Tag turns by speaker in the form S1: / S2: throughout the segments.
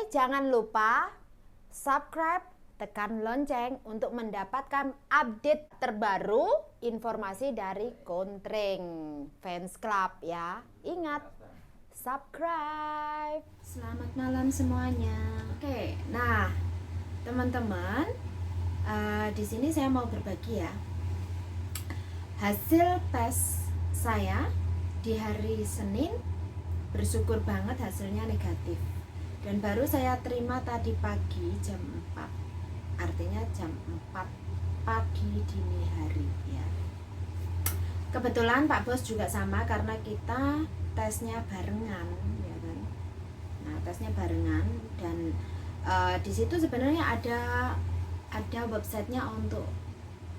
S1: jangan lupa subscribe, tekan lonceng untuk mendapatkan update terbaru informasi dari Kontreng Fans Club ya. Ingat, subscribe. Selamat malam semuanya. Oke, nah teman-teman, di sini saya mau berbagi ya hasil tes saya di hari Senin. Bersyukur banget hasilnya negatif, dan baru saya terima tadi pagi jam 4, artinya jam 4 pagi dini hari ya. Kebetulan Pak Bos juga sama karena kita tesnya barengan ya kan. Nah, tesnya barengan, dan di situ sebenarnya ada websitenya untuk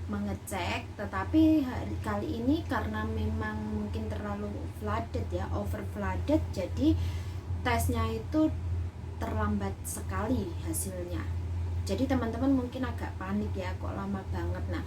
S1: mengecek, tetapi kali ini karena memang mungkin terlalu flooded ya, over flooded, jadi tesnya itu terlambat sekali hasilnya. Jadi teman-teman mungkin agak panik ya, kok lama banget. Nah,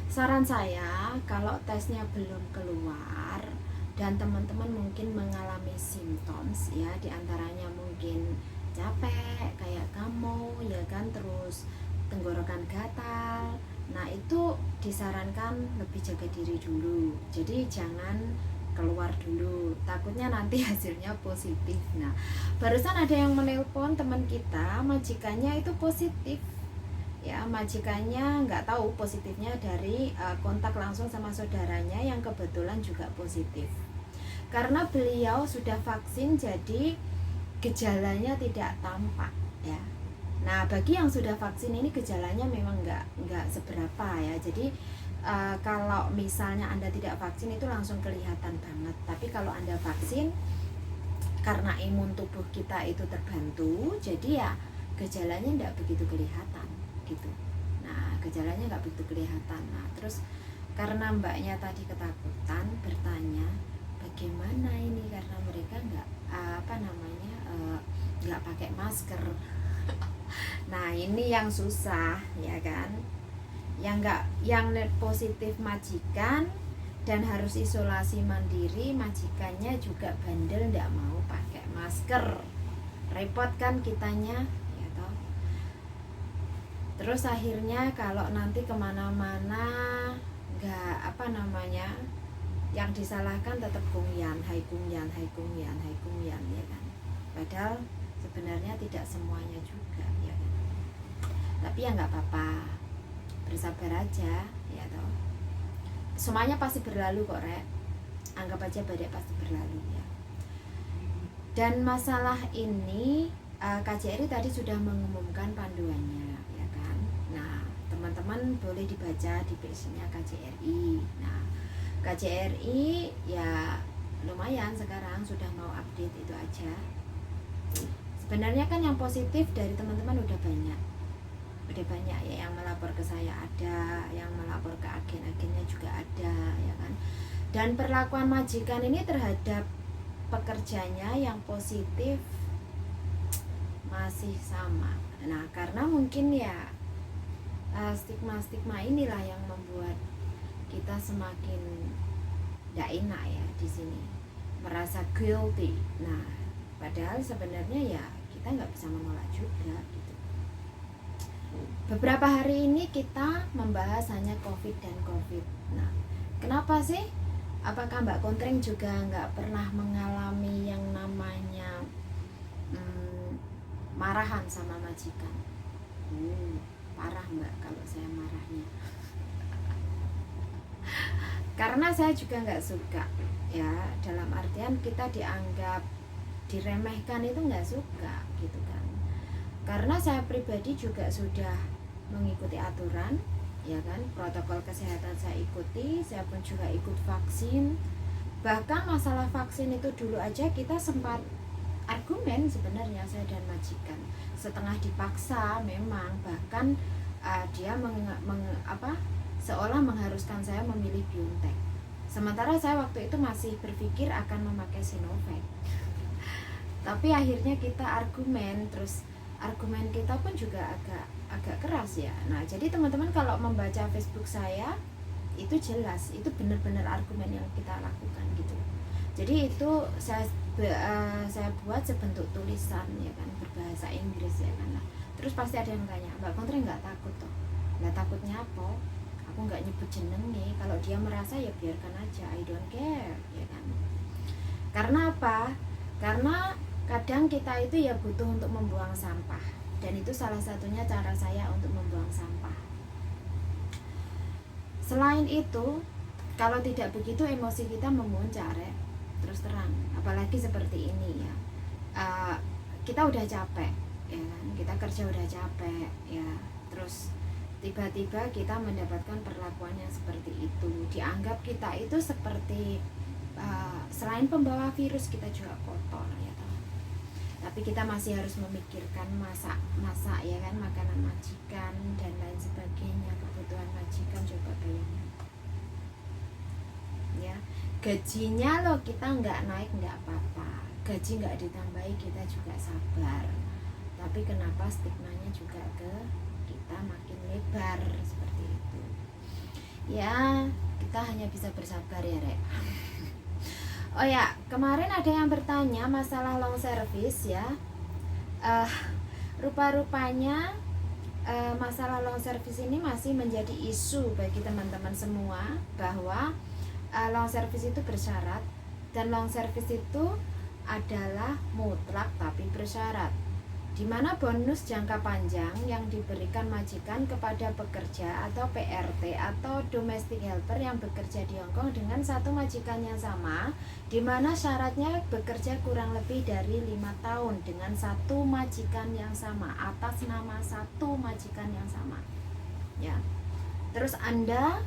S1: saran saya kalau tesnya belum keluar dan teman-teman mungkin mengalami symptoms ya, diantaranya mungkin capek kayak kamu ya kan, terus tenggorokan gatal. Nah, itu disarankan lebih jaga diri dulu. Jadi jangan keluar dulu, takutnya nanti hasilnya positif. Nah, barusan ada yang menelpon teman kita, majikannya itu positif. Ya, majikannya nggak tahu positifnya dari kontak langsung sama saudaranya yang kebetulan juga positif. Karena beliau sudah vaksin, jadi gejalanya tidak tampak ya. Nah, bagi yang sudah vaksin ini gejalanya memang nggak seberapa ya. Jadi kalau misalnya Anda tidak vaksin itu langsung kelihatan banget. Tapi kalau Anda vaksin, karena imun tubuh kita itu terbantu, jadi ya gejalanya nggak begitu kelihatan gitu. Nah, gejalanya nggak begitu kelihatan. Nah, terus karena mbaknya tadi ketakutan bertanya bagaimana ini, karena mereka nggak pakai masker. Nah, ini yang susah ya kan, yang positif majikan dan harus isolasi mandiri, majikannya juga bandel nggak mau pakai masker, repot kan kitanya ya toh. Terus akhirnya kalau nanti kemana-mana nggak yang disalahkan tetap Kungyan ya kan, padahal sebenarnya tidak semuanya juga ya kan. Tapi ya nggak apa-apa, bersabar aja ya toh. Semuanya pasti berlalu kok rek, anggap aja badai pasti berlalu ya. Dan masalah ini KJRI tadi sudah mengumumkan panduannya ya kan. Nah, teman-teman boleh dibaca di page-nya KJRI. Nah, KJRI ya lumayan sekarang sudah mau update itu aja. Sebenarnya kan yang positif dari teman-teman udah banyak ya, yang melapor ke saya ada, yang melapor ke agen-agennya juga ada ya kan. Dan perlakuan majikan ini terhadap pekerjanya yang positif masih sama. Nah, karena mungkin ya stigma-stigma inilah yang membuat kita semakin tidak enak ya di sini, merasa guilty. Nah, padahal sebenarnya ya kita nggak bisa menolak juga gitu. Beberapa hari ini kita membahas hanya COVID dan COVID. Nah, kenapa sih? Apakah Mbak Kontreng juga nggak pernah mengalami yang namanya marahan sama majikan? Parah Mbak kalau saya marahnya. Karena saya juga nggak suka ya, dalam artian kita dianggap diremehkan itu nggak suka gitu kan. Karena saya pribadi juga sudah mengikuti aturan ya kan, protokol kesehatan saya ikuti, saya pun juga ikut vaksin. Bahkan masalah vaksin itu dulu aja kita sempat argumen sebenarnya, saya dan majikan setengah dipaksa memang, bahkan dia seolah mengharuskan saya memilih BioNTech, sementara saya waktu itu masih berpikir akan memakai Sinovac. Tapi akhirnya kita argumen, terus argumen kita pun juga agak keras ya. Nah, jadi teman-teman kalau membaca Facebook saya itu jelas, itu benar-benar argumen yang kita lakukan gitu. Jadi itu saya buat sebentuk tulisan ya kan, berbahasa Inggris ya kan. Nah, terus pasti ada yang tanya, Mbak Kontri nggak takut toh? Nggak takutnya apa? Aku nggak nyebut jenenge, kalau dia merasa ya biarkan aja, I don't care ya kan. Karena apa? Karena kadang kita itu ya butuh untuk membuang sampah, dan itu salah satunya cara saya untuk membuang sampah. Selain itu, kalau tidak begitu emosi kita memuncak, terus terang, apalagi seperti ini ya. Kita udah capek ya kan, kita kerja udah capek ya, terus tiba-tiba kita mendapatkan perlakuan yang seperti itu, dianggap kita itu seperti selain pembawa virus, kita juga kotor ya toh. Tapi kita masih harus memikirkan masak ya kan, makanan majikan dan lain sebagainya, kebutuhan majikan. Coba bayangin ya, gajinya loh kita nggak naik nggak apa-apa, gaji nggak ditambahi kita juga sabar, tapi kenapa stigmanya juga ke kita makin lebar seperti itu ya. Kita hanya bisa bersabar ya Rek. Oh ya, kemarin ada yang bertanya masalah long service ya. Rupa-rupanya masalah long service ini masih menjadi isu bagi teman-teman semua, bahwa long service itu bersyarat, dan long service itu adalah mutlak tapi bersyarat, di mana bonus jangka panjang yang diberikan majikan kepada pekerja atau PRT atau domestic helper yang bekerja di Hong Kong dengan satu majikan yang sama, di mana syaratnya bekerja kurang lebih dari 5 tahun dengan satu majikan yang sama, atas nama satu majikan yang sama ya. Terus Anda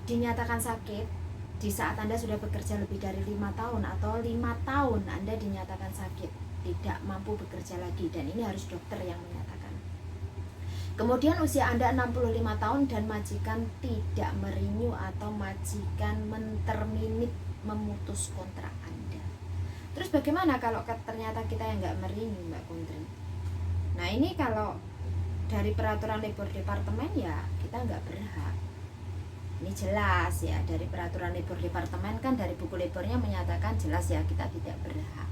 S1: dinyatakan sakit di saat Anda sudah bekerja lebih dari 5 tahun, atau 5 tahun Anda dinyatakan sakit, tidak mampu bekerja lagi, dan ini harus dokter yang menyatakan. Kemudian usia Anda 65 tahun dan majikan tidak merenew atau majikan menterminate, memutus kontrak Anda. Terus bagaimana kalau ternyata kita yang nggak merenew, Mbak Kontri? Nah ini kalau dari peraturan labor departemen ya kita nggak berhak. Ini jelas ya, dari peraturan labor departemen kan, dari buku labornya menyatakan jelas ya kita tidak berhak.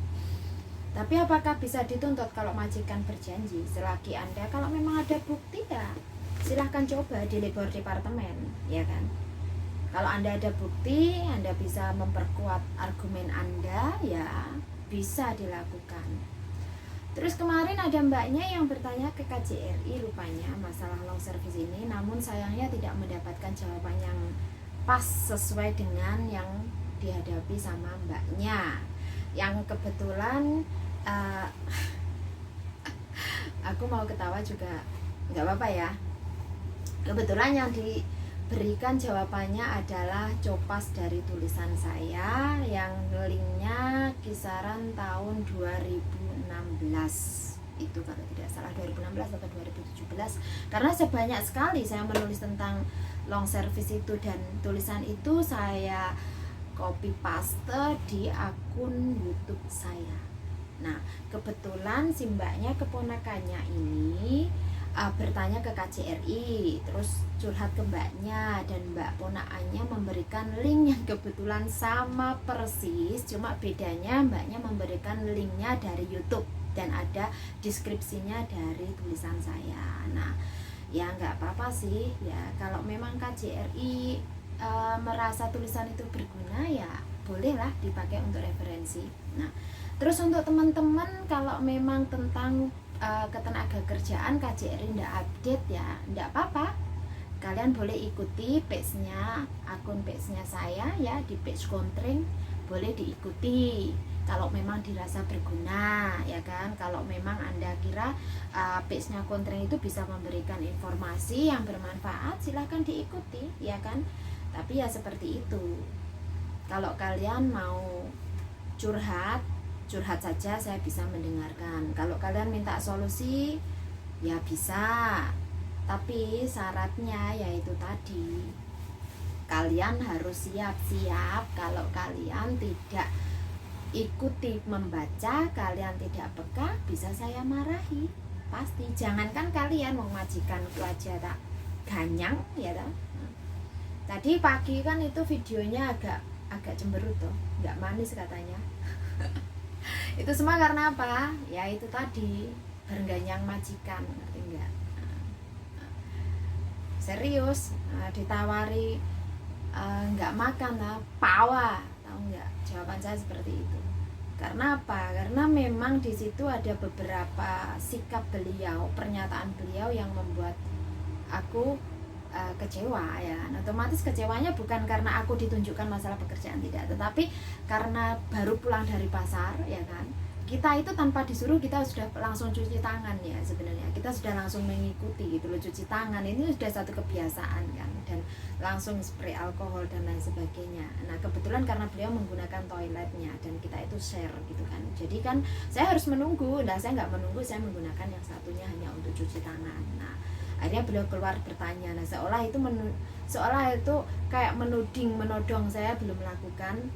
S1: Tapi apakah bisa dituntut kalau majikan berjanji? Selagi Anda, kalau memang ada bukti ya silahkan coba di labor departemen ya kan. Kalau Anda ada bukti, Anda bisa memperkuat argumen Anda, ya bisa dilakukan. Terus kemarin ada mbaknya yang bertanya ke KJRI rupanya masalah long service ini, namun sayangnya tidak mendapatkan jawaban yang pas sesuai dengan yang dihadapi sama mbaknya, yang kebetulan aku mau ketawa juga nggak apa-apa ya. Kebetulan yang diberikan jawabannya adalah copas dari tulisan saya yang linknya kisaran tahun 2016 itu, kalau tidak salah 2016 atau 2017, karena sebanyak sekali saya menulis tentang long service itu, dan tulisan itu saya copy paste di akun YouTube saya. Nah kebetulan si mbaknya, keponakannya ini bertanya ke KJRI, terus curhat ke mbaknya, dan mbak ponakannya memberikan link yang kebetulan sama persis, cuma bedanya mbaknya memberikan linknya dari YouTube dan ada deskripsinya dari tulisan saya. Nah ya nggak apa-apa sih ya, kalau memang KJRI merasa tulisan itu berguna ya bolehlah dipakai untuk referensi. Nah terus untuk teman-teman, kalau memang tentang ketenaga kerjaan KJRI ndak update ya ndak apa-apa, kalian boleh ikuti page-nya, akun page-nya saya ya, di page Kontring boleh diikuti kalau memang dirasa berguna ya kan. Kalau memang Anda kira page-nya Kontring itu bisa memberikan informasi yang bermanfaat, silahkan diikuti ya kan. Tapi ya seperti itu, kalau kalian mau curhat saja, saya bisa mendengarkan. Kalau kalian minta solusi ya bisa, tapi syaratnya yaitu tadi, kalian harus siap-siap. Kalau kalian tidak ikuti membaca, kalian tidak peka, bisa saya marahi pasti. Jangankan kalian mau majikan itu aja tak ganyang ya toh. Tadi pagi kan itu videonya agak agak cemberut tuh, nggak manis katanya. Itu semua karena apa? Ya itu tadi, berengganjang majikan, ngerti nggak? Serius, ditawari nggak makan lah, pawa, tahu nggak? Jawaban saya seperti itu. Karena apa? Karena memang di situ ada beberapa sikap beliau, pernyataan beliau yang membuat aku kecewa ya. Otomatis kecewanya bukan karena aku ditunjukkan masalah pekerjaan, tidak, tetapi karena baru pulang dari pasar ya kan. Kita itu tanpa disuruh kita sudah langsung cuci tangan ya sebenarnya. Kita sudah langsung mengikuti gitu loh, cuci tangan ini sudah satu kebiasaan kan, dan langsung spray alkohol dan lain sebagainya. Nah kebetulan karena beliau menggunakan toiletnya dan kita itu share gitu kan, jadi kan saya harus menunggu. Nah saya nggak menunggu, saya menggunakan yang satunya hanya untuk cuci tangan. Nah akhirnya beliau keluar bertanya, nah seolah itu kayak menodong saya belum melakukan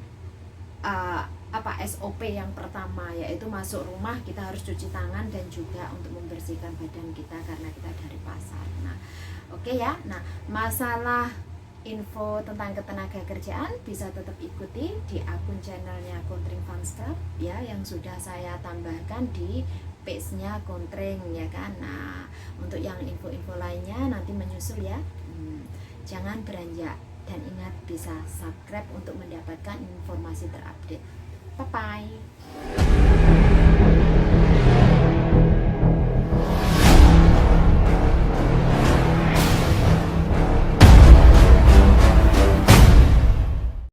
S1: SOP yang pertama, yaitu masuk rumah kita harus cuci tangan dan juga untuk membersihkan badan kita karena kita dari pasar. Nah oke ya. Nah masalah info tentang ketenaga kerjaan bisa tetap ikuti di akun channelnya Contring Fans Club ya, yang sudah saya tambahkan di page-nya Contring ya kan. Nah untuk yang info-info lainnya nanti menyusul ya. Jangan beranjak dan ingat bisa subscribe untuk mendapatkan informasi terupdate. Bye bye.